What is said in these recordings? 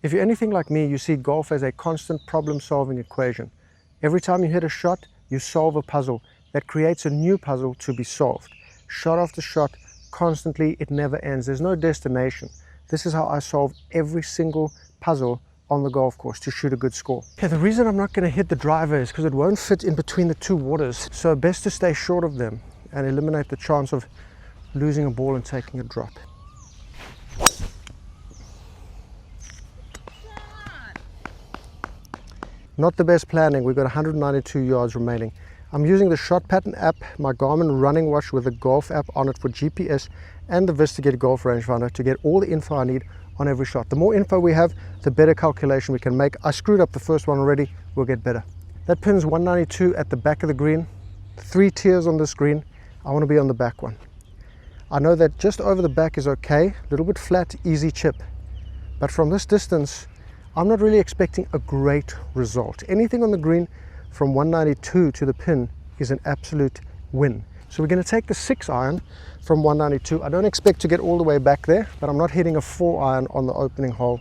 If you're anything like me, you see golf as a constant problem-solving equation. Every time you hit a shot, you solve a puzzle. That creates a new puzzle to be solved. Shot after shot, constantly, it never ends. There's no destination. This is how I solve every single puzzle on the golf course to shoot a good score. Okay, the reason I'm not going to hit the driver is because it won't fit in between the two waters. So best to stay short of them and eliminate the chance of losing a ball and taking a drop. Not the best planning. We've got 192 yards remaining. I'm using the Shot Pattern app, my Garmin running watch with the Golf app on it for GPS, and the VistaGet Golf rangefinder to get all the info I need on every shot. The more info we have, the better calculation we can make. I screwed up the first one already, we'll get better. That pin's 192 at the back of the green, 3 tiers on this green. I want to be on the back one. I know that just over the back is okay, a little bit flat, easy chip. But from this distance, I'm not really expecting a great result. Anything on the green from 192 to the pin is an absolute win. So we're going to take the 6-iron from 192. I don't expect to get all the way back there, but I'm not hitting a 4-iron on the opening hole.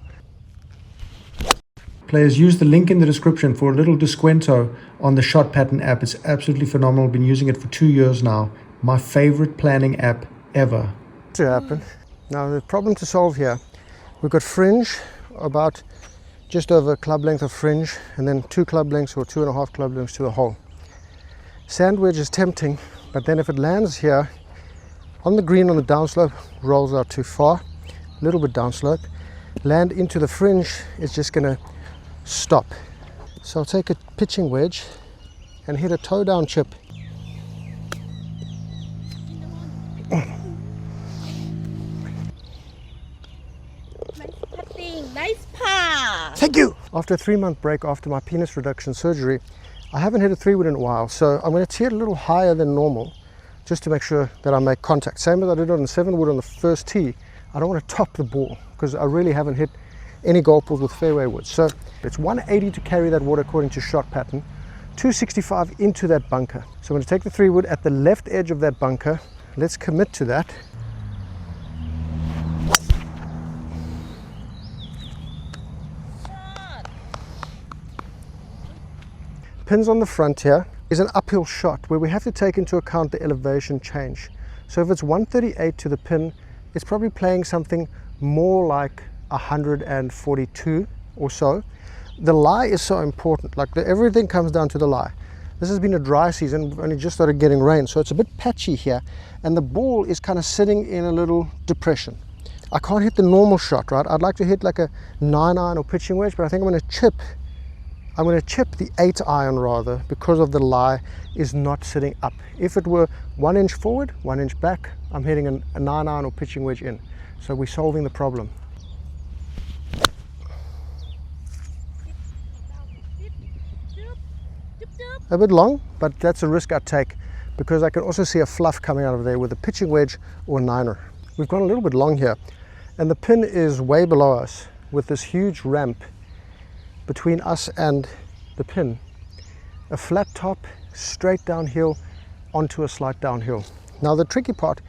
Players, use the link in the description for a little descuento on the Shot Pattern app. It's absolutely phenomenal. Been using it for 2 years now. My favorite planning app ever. To happen. Now the problem to solve here, we've got fringe about just over a club length of fringe, and then 2 club lengths or 2.5 club lengths to the hole. Sand wedge is tempting, but then if it lands here on the green on the downslope, rolls out too far, a little bit downslope, land into the fringe, it's just going to stop. So I'll take a pitching wedge and hit a toe down chip. Nice par. Thank you. After a 3-month break after my penis reduction surgery, I haven't hit a 3-wood in a while, so I'm going to tee it a little higher than normal just to make sure that I make contact. Same as I did on the 7-wood on the first tee. I don't want to top the ball because I really haven't hit any golf balls with fairway wood. So it's 180 to carry that water according to Shot Pattern, 265 into that bunker. So I'm going to take the 3-wood at the left edge of that bunker. Let's commit to that. Pins on the front here is an uphill shot where we have to take into account the elevation change. So if it's 138 to the pin, it's probably playing something more like 142 or so. The lie is so important, like everything comes down to the lie. This has been a dry season, we've only just started getting rain, so it's a bit patchy here, and the ball is kind of sitting in a little depression. I can't hit the normal shot, right? I'd like to hit like a 9-iron or pitching wedge, but I think I'm going to chip the 8-iron rather, because of the lie is not sitting up. If it were 1 inch forward, 1 inch back, I'm hitting a 9-iron or pitching wedge in. So we're solving the problem. A bit long, but that's a risk I take because I can also see a fluff coming out of there with a pitching wedge or a 9er. We've gone a little bit long here, and the pin is way below us with this huge ramp between us and the pin. A flat top, straight downhill onto a slight downhill. Now the tricky part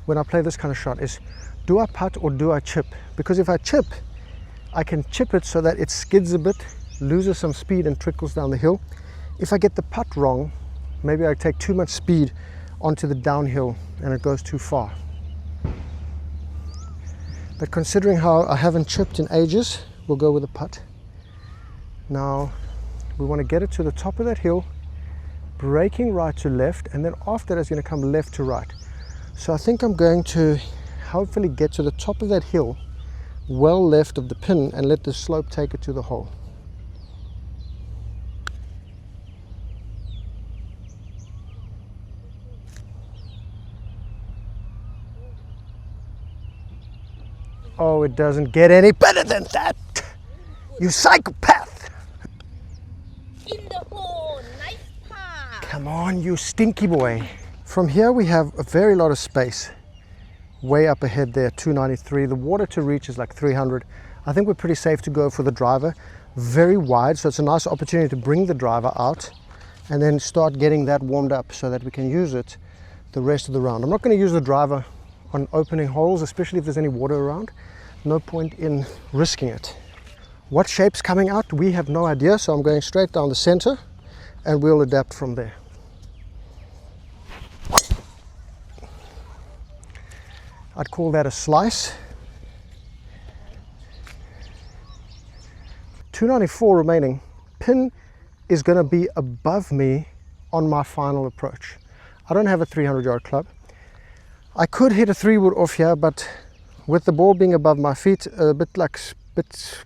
when I play this kind of shot is, do I putt or do I chip? Because if I chip, I can chip it so that it skids a bit, loses some speed and trickles down the hill. If I get the putt wrong, maybe I take too much speed onto the downhill and it goes too far. But considering how I haven't chipped in ages, we'll go with a putt. Now we want to get it to the top of that hill, braking right to left, and then after that it's going to come left to right. So I think I'm going to hopefully get to the top of that hill, well left of the pin, and let the slope take it to the hole. Oh, it doesn't get any better than that, you psychopath! In the hole, nice par. Come on, you stinky boy. From here we have a very lot of space. Way up ahead there, 293. The water to reach is like 300. I think we're pretty safe to go for the driver. Very wide, so it's a nice opportunity to bring the driver out and then start getting that warmed up so that we can use it the rest of the round. I'm not going to use the driver on opening holes, especially if there's any water around. No point in risking it. What shape's coming out, we have no idea, so I'm going straight down the center and we'll adapt from there. I'd call that a slice. 294 remaining. Pin is going to be above me on my final approach. I don't have a 300-yard club. I could hit a 3-wood off here, but with the ball being above my feet, a bit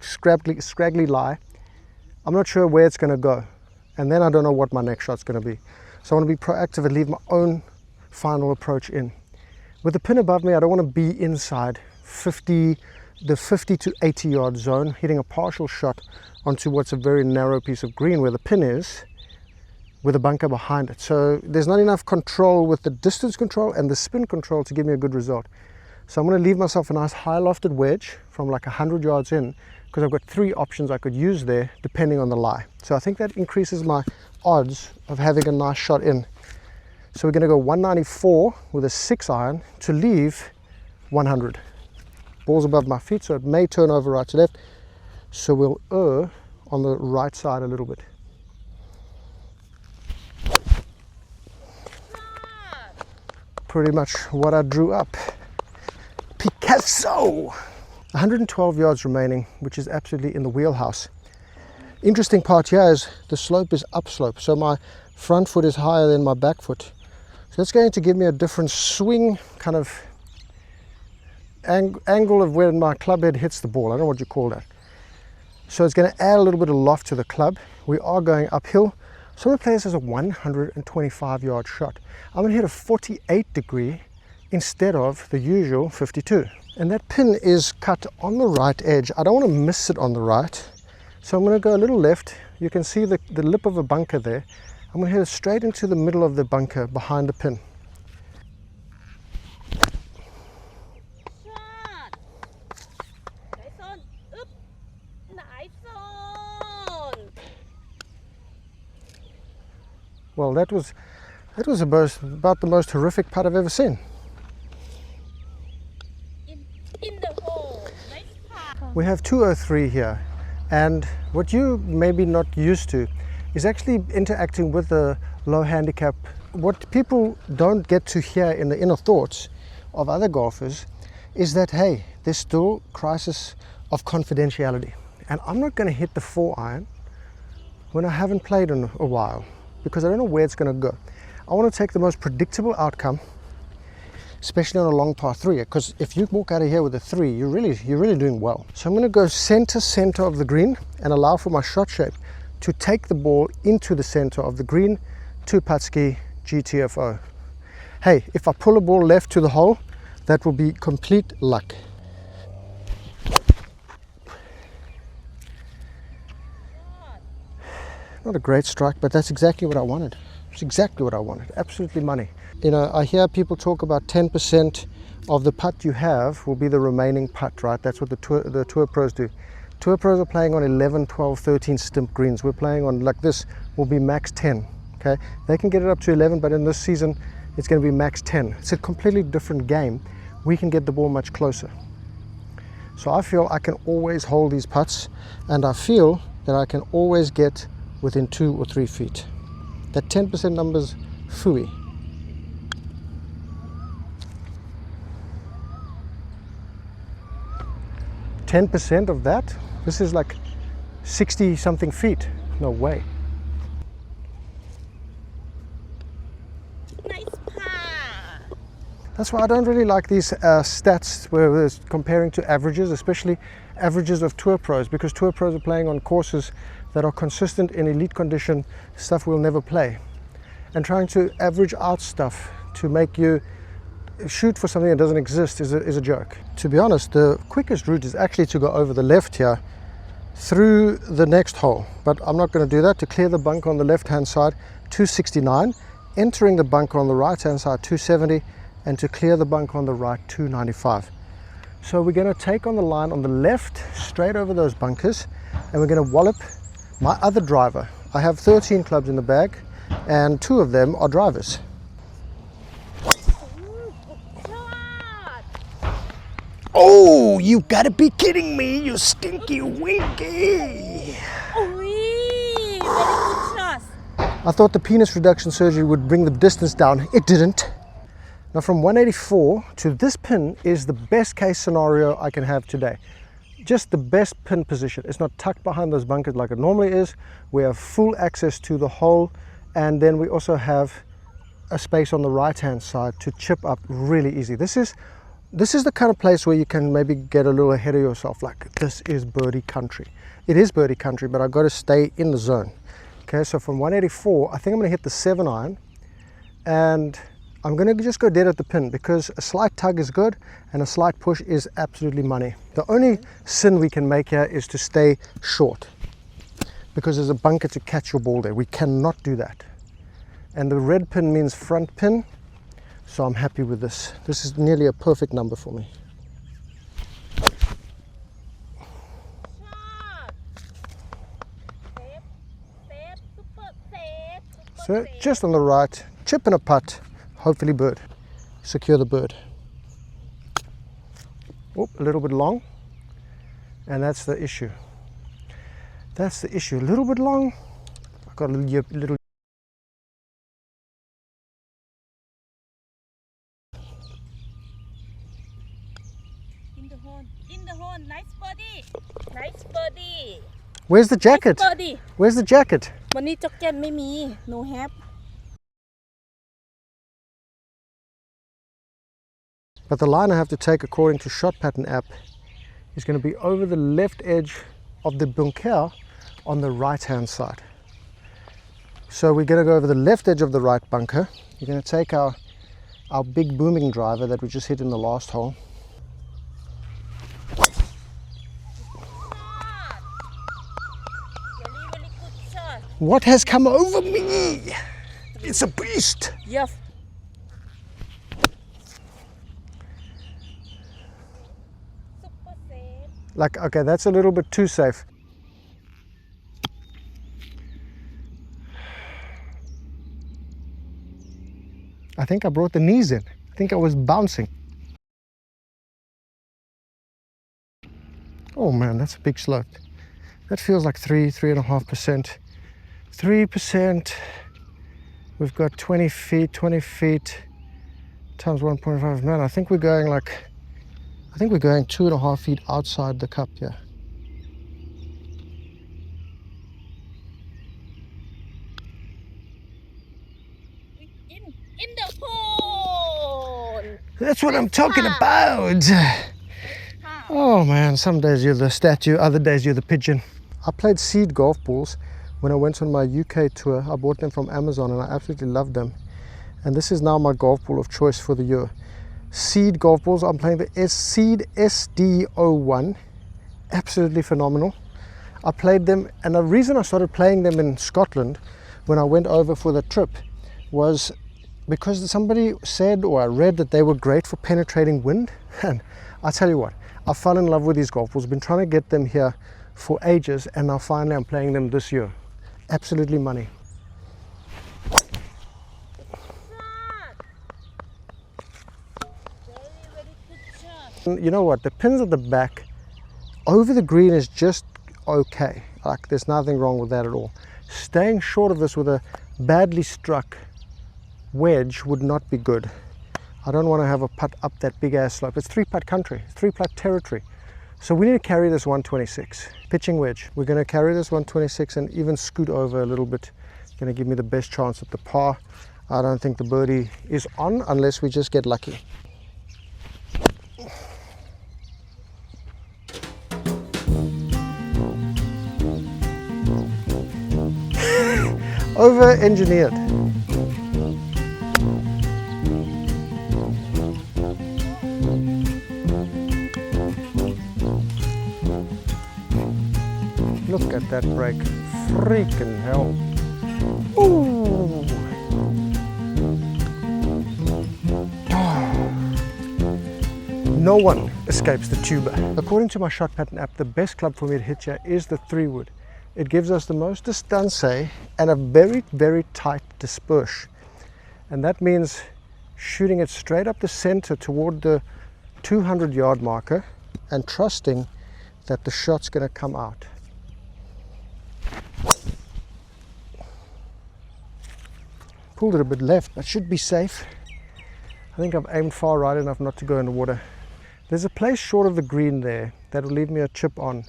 scraggly lie, I'm not sure where it's going to go. And then I don't know what my next shot's going to be. So I want to be proactive and leave my own final approach in. With the pin above me, I don't want to be inside the 50 to 80 yard zone, hitting a partial shot onto what's a very narrow piece of green where the pin is, with a bunker behind it. So there's not enough control with the distance control and the spin control to give me a good result. So I'm going to leave myself a nice high lofted wedge from like 100 yards in, because I've got 3 options I could use there depending on the lie. So I think that increases my odds of having a nice shot in. So we're going to go 194 with a 6 iron to leave 100. Ball's above my feet, so it may turn over right to left. So we'll err on the right side a little bit. Pretty much what I drew up. Picasso! 112 yards remaining, which is absolutely in the wheelhouse. Interesting part here is the slope is upslope, so my front foot is higher than my back foot. So that's going to give me a different swing kind of angle of where my club head hits the ball. I don't know what you call that. So it's going to add a little bit of loft to the club. We are going uphill. So I'm going to play this as a 125 yard shot. I'm going to hit a 48 degree instead of the usual 52. And that pin is cut on the right edge. I don't want to miss it on the right. So I'm going to go a little left. You can see the lip of a bunker there. I'm going to hit it straight into the middle of the bunker behind the pin. Shot. Nice on. Oop. Nice on. Well, that was about the most horrific putt I've ever seen. In the hole. Nice putt. We have 203 here, and what you may be not used to is actually interacting with the low handicap. What people don't get to hear in the inner thoughts of other golfers is that, hey, there's still crisis of confidentiality. And I'm not going to hit the 4 iron when I haven't played in a while, because I don't know where it's going to go. I want to take the most predictable outcome, especially on a long par 3, because if you walk out of here with a 3, you're really doing well. So I'm going to go center of the green and allow for my shot shape to take the ball into the center of the green, 2-putt-ski, GTFO. Hey, if I pull a ball left to the hole, that will be complete luck. Not a great strike, but that's exactly what I wanted. It's exactly what I wanted. Absolutely money. You know, I hear people talk about 10% of the putt you have will be the remaining putt, right? That's what the tour pros do. Tour pros are playing on 11, 12, 13 stimp greens. We're playing on, like this, will be max 10, okay? They can get it up to 11, but in this season, it's going to be max 10. It's a completely different game. We can get the ball much closer. So I feel I can always hold these putts, and I feel that I can always get within 2 or 3 feet. That 10% number's phooey. %10 of that? This is like 60 something feet. No way. Nice par. That's why I don't really like these stats where we're comparing to averages, especially averages of tour pros, because tour pros are playing on courses that are consistent in elite condition, stuff we'll never play. And trying to average out stuff to make you shoot for something that doesn't exist is a joke. To be honest, the quickest route is actually to go over the left here through the next hole, but I'm not going to do that. To clear the bunker on the left hand side, 269, entering the bunker on the right hand side, 270, and to clear the bunker on the right, 295. So we're going to take on the line on the left straight over those bunkers, and we're going to wallop my other driver. I have 13 clubs in the bag, and 2 of them are drivers. Oh, you gotta be kidding me, you stinky winky. Oh, very good shot. I thought the penis reduction surgery would bring the distance down. It didn't. Now from 184 to this pin is the best case scenario I can have today. Just the best pin position. It's not tucked behind those bunkers like it normally is. We have full access to the hole, and then we also have a space on the right hand side to chip up really easy. This is the kind of place where you can maybe get a little ahead of yourself, like this is birdie country. It is birdie country, but I've got to stay in the zone. Okay, so from 184, I think I'm going to hit the 7 iron, and I'm going to just go dead at the pin, because a slight tug is good and a slight push is absolutely money. The only sin we can make here is to stay short, because there's a bunker to catch your ball there. We cannot do that. And the red pin means front pin, so I'm happy with this. This is nearly a perfect number for me. So just on the right, chip and a putt, hopefully bird. Secure the bird. Oh, a little bit long, and that's the issue. That's the issue, a little bit long. I've got a little in the hole, nice birdie, nice birdie. Where's the jacket? Nice birdie. Where's the jacket? วันนี้จ็อกเก็ตไม่มี no have. But the line I have to take according to Shot Pattern app is going to be over the left edge of the bunker on the right hand side. So we're going to go over the left edge of the right bunker. You're going to take our big booming driver that we just hit in the last hole. Very good shot. What has come over me? It's a beast. Yes. Super safe. Like, okay, that's a little bit too safe. I think I brought the knees in. I think I was bouncing. Oh man, that's a big slope. That feels like 3.5%. 3%. We've got 20 feet times 1.5. Man, I think we're going 2.5 feet outside the cup here. In the hole. That's what I'm talking about. Oh man, some days you're the statue, other days you're the pigeon. I played seed golf balls when I went on my UK tour. I bought them from Amazon and I absolutely loved them. And this is now my golf ball of choice for the year. Seed golf balls. I'm playing the Seed SD01. Absolutely phenomenal. I played them, and the reason I started playing them in Scotland when I went over for the trip was because somebody said, or I read, that they were great for penetrating wind. And I tell you what, I fell in love with these golf balls. I've been trying to get them here for ages, and now finally I'm playing them this year. Absolutely money. You know what, the pins at the back over the green is just okay. Like, there's nothing wrong with that at all. Staying short of this with a badly struck wedge would not be good. I don't want to have a putt up that big ass slope. It's 3-putt country, 3-putt territory. So we need to carry this 126 pitching wedge. We're going to carry this 126 and even scoot over a little bit. It's going to give me the best chance at the par. I don't think the birdie is on unless we just get lucky. Over-engineered. Look at that break. Freaking hell. Ooh. No one escapes the tuber. According to my Shot Pattern app, the best club for me to hit here is the 3-wood. It gives us the most distance and a very, very tight disperse. And that means shooting it straight up the center toward the 200-yard marker and trusting that the shot's going to come out. Pulled it a bit left, but should be safe. I think I've aimed far right enough not to go in the water. There's a place short of the green there that will leave me a chip on.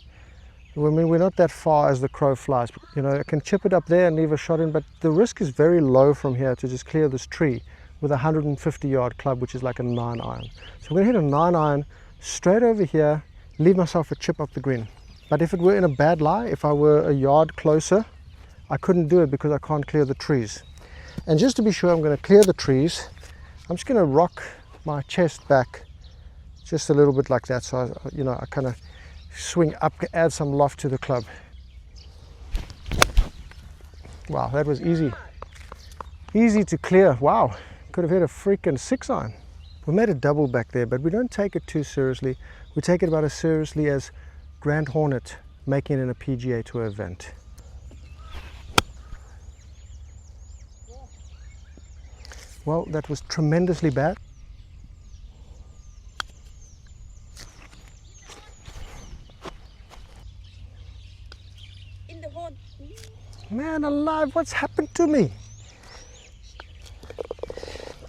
I mean, we're not that far as the crow flies. You know, I can chip it up there and leave a shot in, but the risk is very low from here to just clear this tree with a 150-yard club, which is like a 9-iron. So I'm going to hit a 9-iron straight over here, leave myself a chip up the green. But if it were in a bad lie, if I were a yard closer, I couldn't do it because I can't clear the trees. And just to be sure I'm going to clear the trees, I'm just going to rock my chest back just a little bit like that. So, I kind of swing up, add some loft to the club. Wow, that was easy. Easy to clear. Wow, could have hit a freaking 6-iron. We made a double back there, but we don't take it too seriously. We take it about as seriously as Grand Hornet making it in a PGA Tour event. Well, that was tremendously bad. In the hole. Man alive, what's happened to me?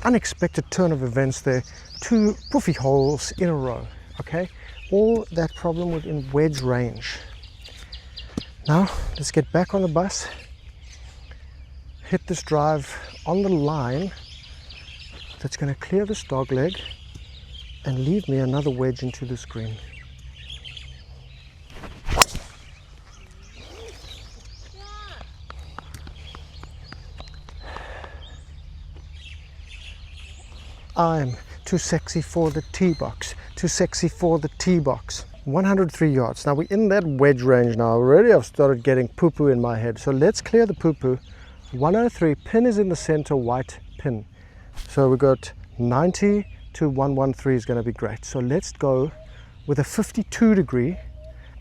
Unexpected turn of events there. 2 poofy holes in a row, okay? All that problem within wedge range. Now, let's get back on the bus. Hit this drive on the line that's going to clear this dog leg and leave me another wedge into this green. I'm too sexy for the tee box, too sexy for the tee box. 103 yards. Now we're in that wedge range now. Already I've started getting poo-poo in my head. So let's clear the poo-poo. 103, pin is in the center, white pin. So we got 90 to 113 is going to be great. So let's go with a 52 degree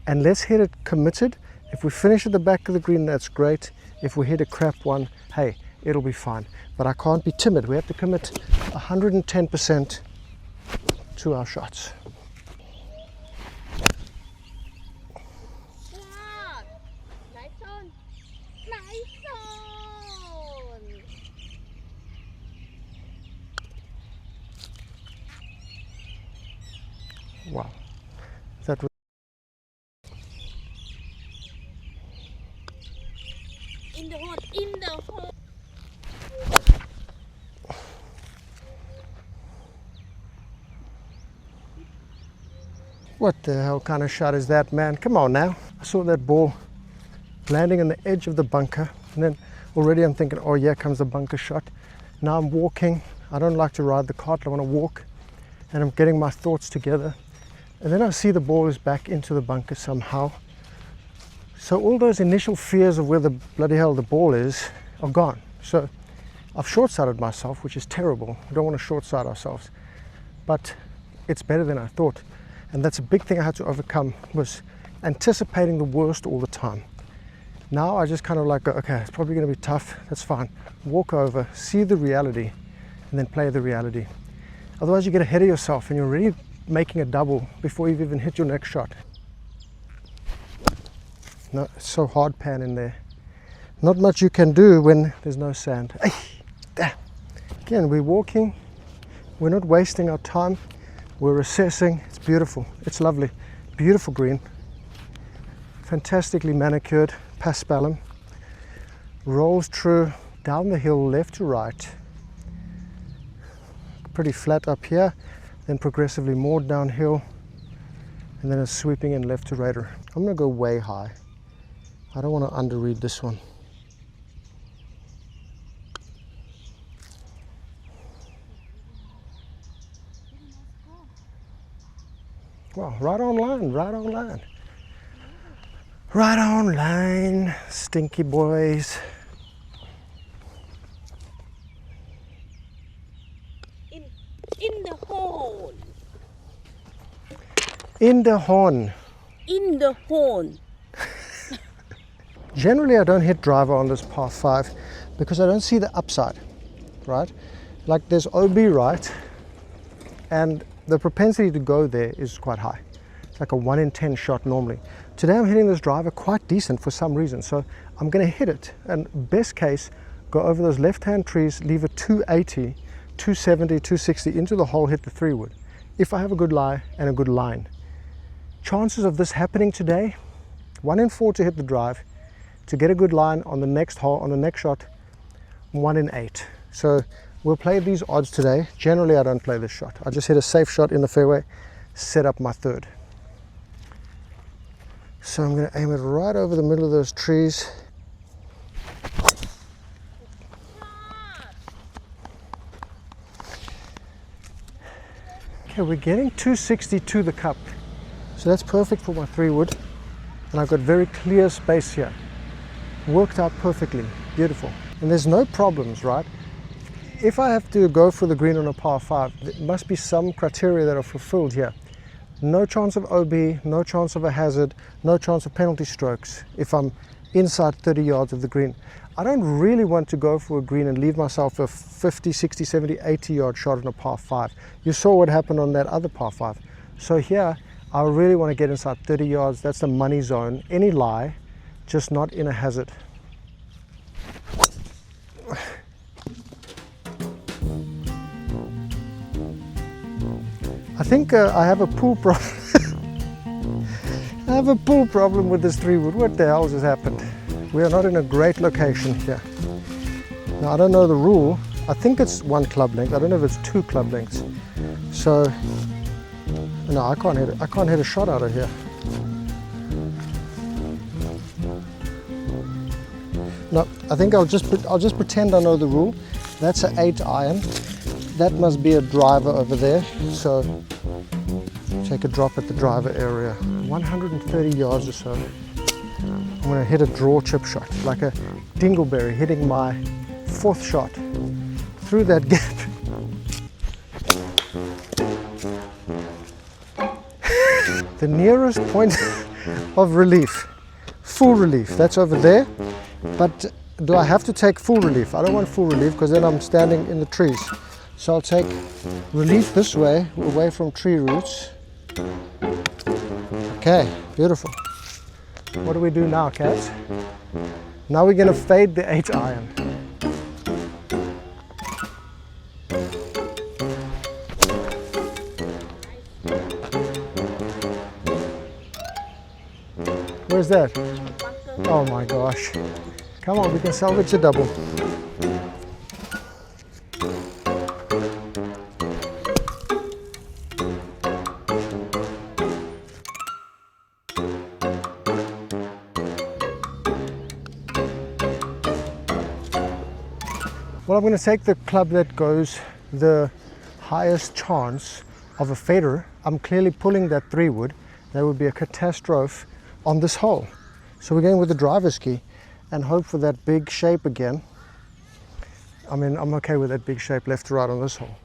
and let's hit it committed. If we finish at the back of the green, that's great. If we hit a crap one, hey, it'll be fine. But I can't be timid. We have to commit 110% to our shots. Nice on. Nice on. Wow. That was In the hole. In the hole. What the hell kind of shot is that, man? Come on now. I saw that ball landing on the edge of the bunker, and then already I'm thinking, oh yeah, comes the bunker shot. Now I'm walking. I don't like to ride the cart. I want to walk, and I'm getting my thoughts together. And then I see the ball is back into the bunker somehow. So all those initial fears of where the bloody hell the ball is are gone. So I've short-sighted myself, which is terrible. We don't want to short-sight ourselves. But it's better than I thought. And that's a big thing I had to overcome, was anticipating the worst all the time. Now I just kind of like go, okay, it's probably going to be tough. That's fine. Walk over, see the reality, and then play the reality. Otherwise you get ahead of yourself and you're already making a double before you've even hit your next shot. No, it's so hard pan in there. Not much you can do when there's no sand. Ay, damn. Again, we're walking. We're not wasting our time. We're assessing. It's beautiful. It's lovely. Beautiful green. Fantastically manicured. Paspalum. Rolls true down the hill, left to right. Pretty flat up here. Then progressively more downhill. And then it's sweeping in left to right. I'm going to go way high. I don't want to underread this one. Wow, right on line, right on line. Right on line, stinky boys. In the hole. In the horn. In the hole. Generally, I don't hit driver on this par 5 because I don't see the upside, right? Like there's OB right, and the propensity to go there is quite high. It's like a 1 in 10 shot normally. Today I'm hitting this driver quite decent for some reason, so I'm going to hit it, and best case, go over those left-hand trees, leave a 280, 270, 260 into the hole, hit the 3-wood. If I have a good lie and a good line. Chances of this happening today, 1 in 4 to hit the drive, to get a good line on the next hole, on the next shot, 1 in 8. So we'll play these odds today. Generally I don't play this shot. I just hit a safe shot in the fairway, set up my 3rd. So I'm going to aim it right over the middle of those trees. Okay, we're getting 260 to the cup. So that's perfect for my 3-wood. And I've got very clear space here. Worked out perfectly. Beautiful. And there's no problems, right? If I have to go for the green on a par 5, there must be some criteria that are fulfilled here. No chance of OB, no chance of a hazard, no chance of penalty strokes if I'm inside 30 yards of the green. I don't really want to go for a green and leave myself a 50, 60, 70, 80 yard shot on a par 5. You saw what happened on that other par 5. So here, I really want to get inside 30 yards. That's the money zone. Any lie, just not in a hazard. I think I have a pull problem. I have a pull problem with this 3-wood. What the hell just happened? We are not in a great location here. Now I don't know the rule. I think it's 1 club length. I don't know if it's 2 club lengths. So no, I can't hit it. I can't hit a shot out of here. No, I think I'll just pretend I know the rule. That's an 8 iron. That must be a driver over there. So take a drop at the driver area. 130 yards or so. I'm going to hit a draw chip shot, like a dingleberry, hitting my 4th shot through that gap. The nearest point of relief, full relief, that's over there. But do I have to take full relief? I don't want full relief because then I'm standing in the trees. So I'll take relief this way, away from tree roots. Okay, beautiful. What do we do now, cats? Now we're going to fade the 8 iron. Where's that? Oh my gosh. Come on, we can salvage a double. Well, I'm going to take the club that goes the highest chance of a fader. I'm clearly pulling that 3-wood. That would be a catastrophe on this hole. So we're going with the driver's key and hope for that big shape again. I mean, I'm okay with that big shape left to right on this hole.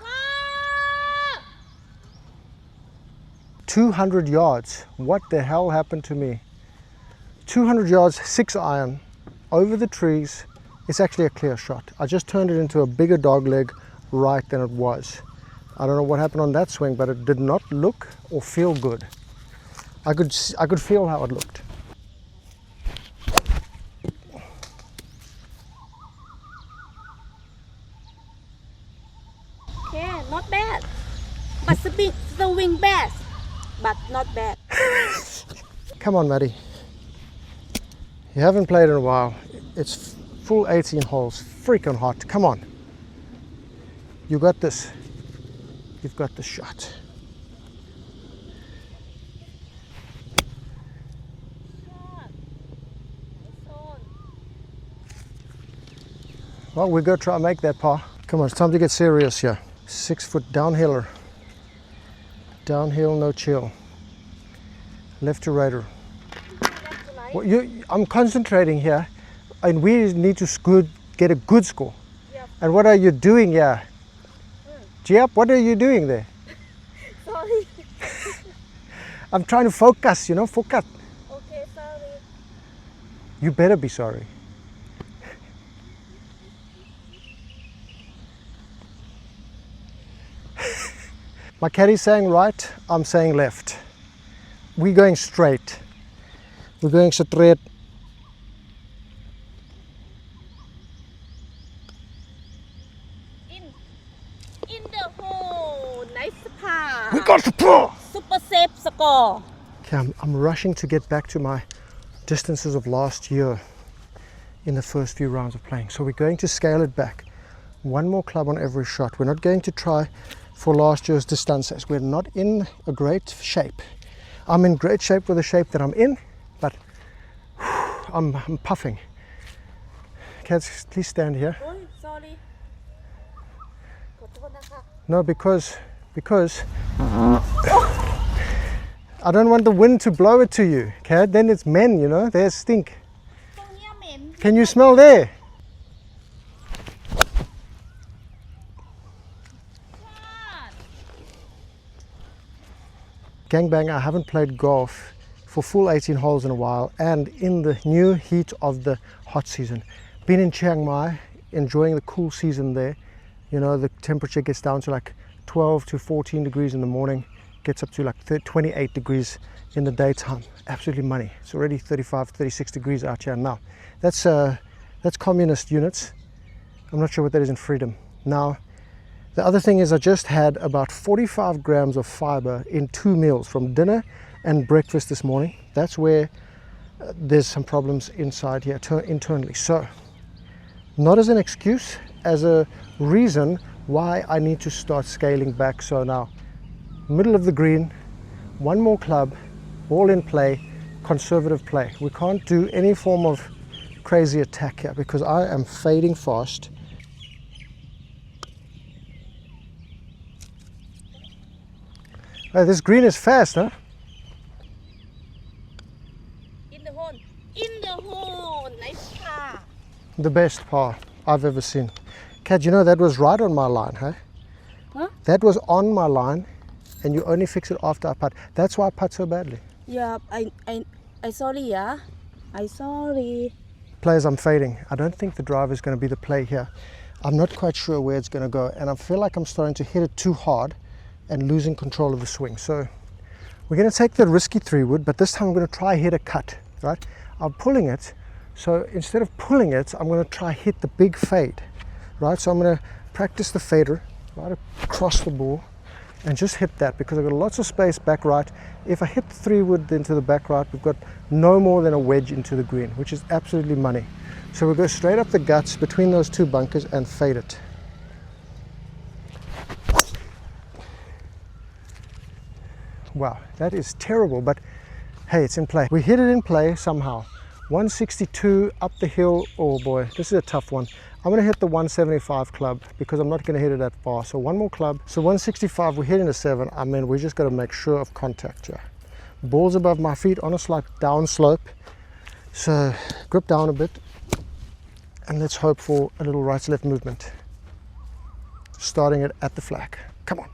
Ah! 200 yards. What the hell happened to me? 200 yards, 6 iron, over the trees. It's actually a clear shot. I just turned it into a bigger dog leg right than it was. I don't know what happened on that swing, but it did not look or feel good. I could feel how it looked. Yeah, not bad. But swing bad, but not bad. Come on, Maddie. You haven't played in a while. It's full 18 holes, freaking hot. Come on. You got this. You've got the shot. Well, we're going to try and make that par. Come on, it's time to get serious here. 6-foot downhiller. Downhill, no chill. Left to righter. Well, I'm concentrating here, and we need to get a good score. Yep. And what are you doing here? Giap, what are you doing there? Sorry. I'm trying to focus, you know, focus. Okay, sorry. You better be sorry. My caddy's saying right, I'm saying left. We're going straight. We're going straight. In the hole. Nice par. We got the par! Super safe score. Okay, I'm rushing to get back to my distances of last year in the first few rounds of playing. So we're going to scale it back. One more club on every shot. We're not going to try for last year's distances. We're not in a great shape. I'm in great shape with the shape that I'm in, but I'm puffing. Cats, please stand here. Oh, sorry. No, because I don't want the wind to blow it to you, okay? Then it's men, you know, they stink. Can you smell there? Gangbang, I haven't played golf for full 18 holes in a while, and in the new heat of the hot season. Been in Chiang Mai, enjoying the cool season there. You know, the temperature gets down to like 12 to 14 degrees in the morning, gets up to like 28 degrees in the daytime. Absolutely money. It's already 35, 36 degrees out here now. That's communist units. I'm not sure what that is in freedom. Now, the other thing is I just had about 45 grams of fiber in 2 meals from dinner and breakfast this morning. That's where there's some problems inside here internally. So, not as an excuse, as a reason why I need to start scaling back. So now, middle of the green, one more club, ball in play, conservative play. We can't do any form of crazy attack here because I am fading fast. Hey, this green is fast, huh? In the hole. In the hole. Nice par. The best par I've ever seen. Kat, you know that was right on my line, hey? Huh? That was on my line, and you only fix it after I putt. That's why I putt so badly. Yeah, I sorry, yeah. I sorry. Players, I'm fading. I don't think the driver is going to be the play here. I'm not quite sure where it's going to go, and I feel like I'm starting to hit it too hard and losing control of the swing. So we're going to take the risky 3-wood, but this time I'm going to try hit a cut, right? I'm pulling it, so instead of pulling it, I'm going to try hit the big fade, right? So I'm going to practice the fader right across the ball and just hit that because I've got lots of space back right. If I hit the 3-wood into the back right, we've got no more than a wedge into the green, which is absolutely money. So we'll go straight up the guts between those two bunkers and fade it. Wow, that is terrible, but hey, it's in play. We hit it in play somehow. 162 up the hill. Oh boy, this is a tough one. I'm going to hit the 175 club because I'm not going to hit it that far. So one more club. So 165, we're hitting a 7. I mean, we just got to make sure of contact here. Ball's above my feet on a slight down slope. So grip down a bit and let's hope for a little right-left movement. Starting it at the flag. Come on.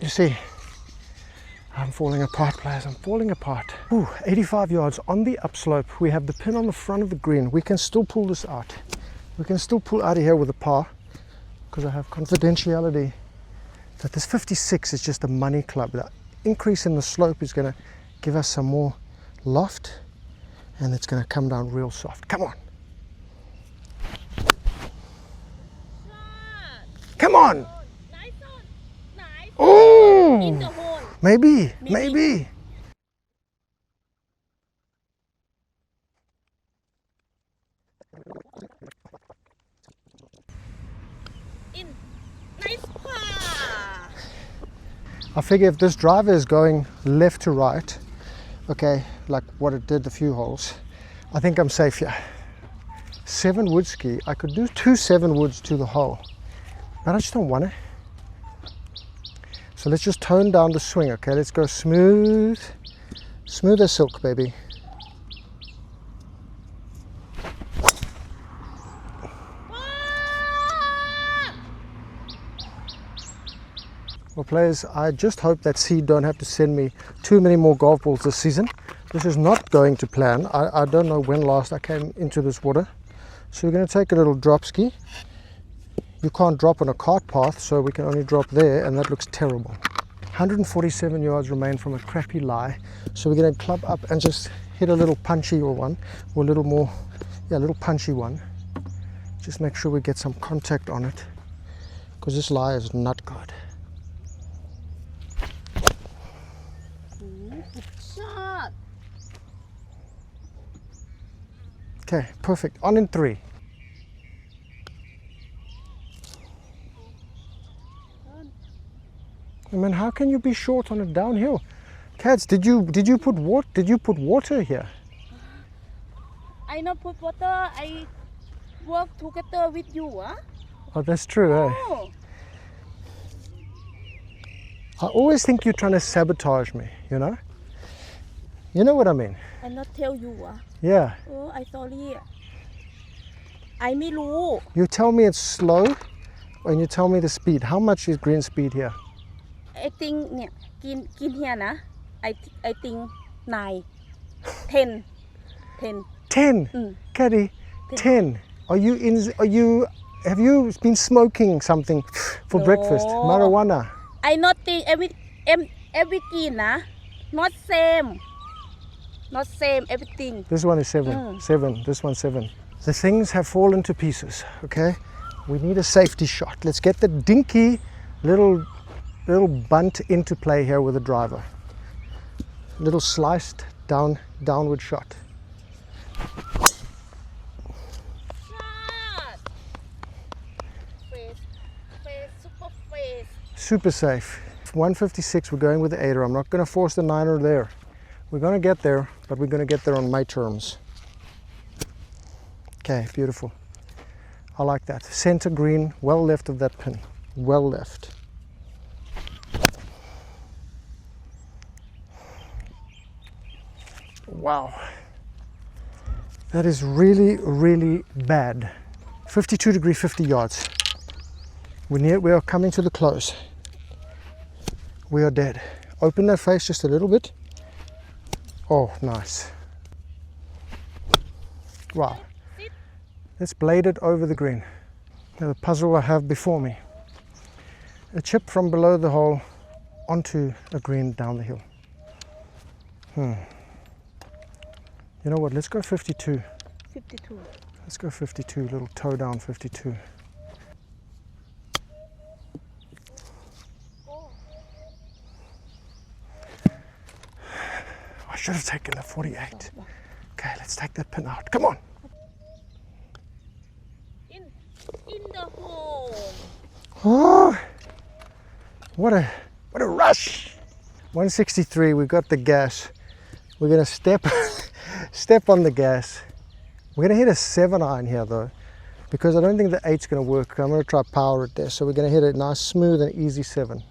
You see, I'm falling apart, players. I'm falling apart. Ooh, 85 yards on the upslope. We have the pin on the front of the green. We can still pull this out. We can still pull out of here with a par because I have confidentiality that this 56 is just a money club. The increase in the slope is going to give us some more loft and it's going to come down real soft. Come on. Come on. Oh, In the hole. maybe. In. Nice par. I figure if this driver is going left to right, okay, like what it did a few holes, I think I'm safe here. 7-wood ski. I could do 2 7-woods to the hole, but I just don't want to. So let's just tone down the swing, okay? Let's go smooth, smooth as silk, baby. Well, players, I just hope that Seed don't have to send me too many more golf balls this season. This is not going to plan. I don't know when last I came into this water. So we're going to take a little drop ski. you can't drop on a cart path, so we can only drop there, and that looks terrible. 147 yards remain from a crappy lie, so we're going to club up and just hit a little punchy one, or a little more, yeah, a little punchy one. Just make sure we get some contact on it, because this lie is not good. Good shot. Okay, perfect. On in 3. I mean, how can you be short on a downhill? Cats, did you put water here? I not put water. I work together with you, huh? Oh, that's true, eh? Oh. I always think you're trying to sabotage me, you know? You know what I mean? I not tell you, huh? Yeah. Oh, I sorry. I ไม่รู้ You tell me it's slow, and you tell me the speed. How much is green speed here? I think เนี่ยกิน here นะ I think 9 10 10 10. Caddy, 10. Have you been smoking something for breakfast? No. Marijuana? I not think every กินนะ not same everything. This one is 7. 7. This one's 7. The things have fallen to pieces, okay? We need a safety shot. Let's get the dinky little bunt into play here with the driver. Little sliced downward shot. Shot. Face, super face. Super safe. 156, we're going with the 8er. I'm not going to force the 9er there. We're going to get there, but we're going to get there on my terms. Okay, beautiful. I like that. Center green, well left of that pin. Well left. Wow. That is really, really bad. 52 degree, 50 yards. We are coming to the close. We are dead. Open that face just a little bit. Oh, nice. Wow. Let's blade it over the green. Now the puzzle I have before me. A chip from below the hole onto a green down the hill. You know what, let's go 52. 52. Let's go 52, little toe down 52. I should have taken the 48. Okay, let's take that pin out. Come on. In the hole. Oh, what a rush. 163, we got the gas. We're gonna step on the gas. We're gonna hit a 7-iron here though, because I don't think the 8's gonna work. I'm gonna try power it there. So we're gonna hit a nice, smooth and easy 7.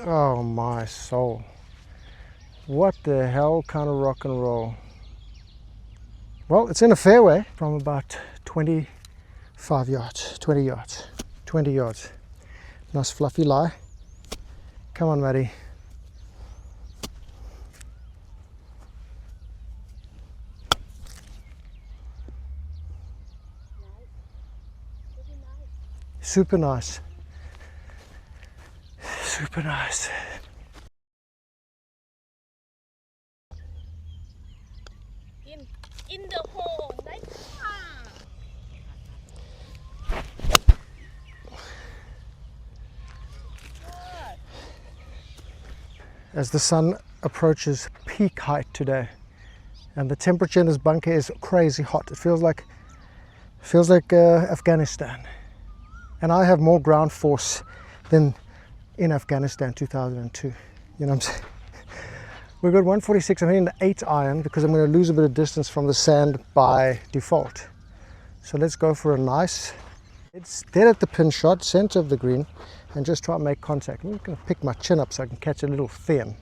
Oh my soul. What the hell kind of rock and roll? Well, it's in a fairway from about 25 yards, 20 yards, 20 yards. Nice fluffy lie. Come on, Maddie. Super nice. Super nice. In the hole. Nice. As the sun approaches peak height today, and the temperature in this bunker is crazy hot. It feels like Afghanistan, and I have more ground force than in Afghanistan 2002. You know what I'm saying? We've got 146. I'm hitting the 8-iron because I'm going to lose a bit of distance from the sand by default. So let's go for a nice, it's dead at the pin shot, center of the green, and just try and make contact. I'm going to pick my chin up so I can catch a little fin.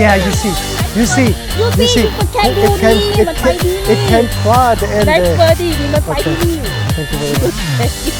Yeah, you see. You seeมันแค่ดูดีมันไปดี it came far at the end ได้ there. เบอร์ดีมันไปดี Thank you very much.